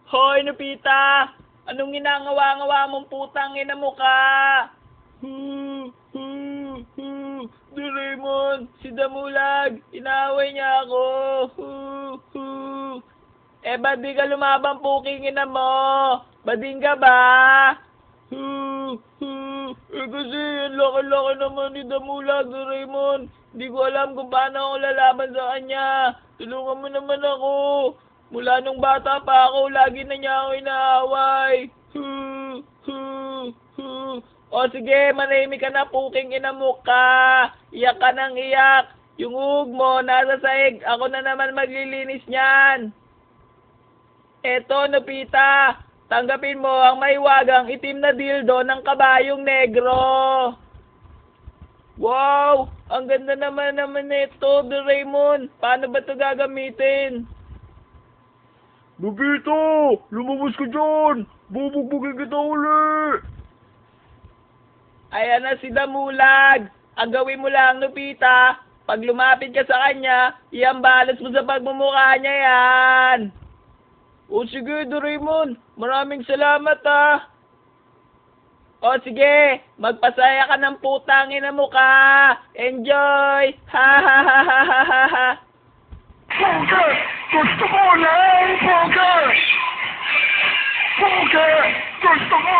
Hoy, Nopita! Anong ginangawa-ngawa mong putang ina mo ka? Doraemon, si Damulag, inaaway niya ako. Ba't di ka lumabang puking ina mo? Bading ka ba? Kasi ang laki-laki naman ni Damulag, Doraemon. Hindi ko alam kung paano ako lalaban sa kanya. Tulungan mo naman ako. Mula nung bata pa ako, lagi na niya ako inaaway. O sige, manahimik ka na, puking ina mo ka. Iyak ka nang iyak. Yung uhog mo, nasa sahig. Ako na naman maglilinis niyan. Eto, Nopita. Tanggapin mo ang maiwagang itim na dildo ng kabayong negro. Wow! Ang ganda naman nito, Doraemon. Paano ba ito gagamitin? Nobita! Lumabas ka dyan! Bubugbugin kita uli! Ayan na si Damulag. Ang gawin mo lang, Nobita, pag lumapit ka sa kanya, iambalas mo sa pagmumukha niya yan. O sige, Doraemon. Maraming salamat O sige, magpasaya ka ng putang ina mo ka. Enjoy! Ha ha ha ha ha ha ha. Poker! Gusto ko na ang poker! Poker! Gusto ko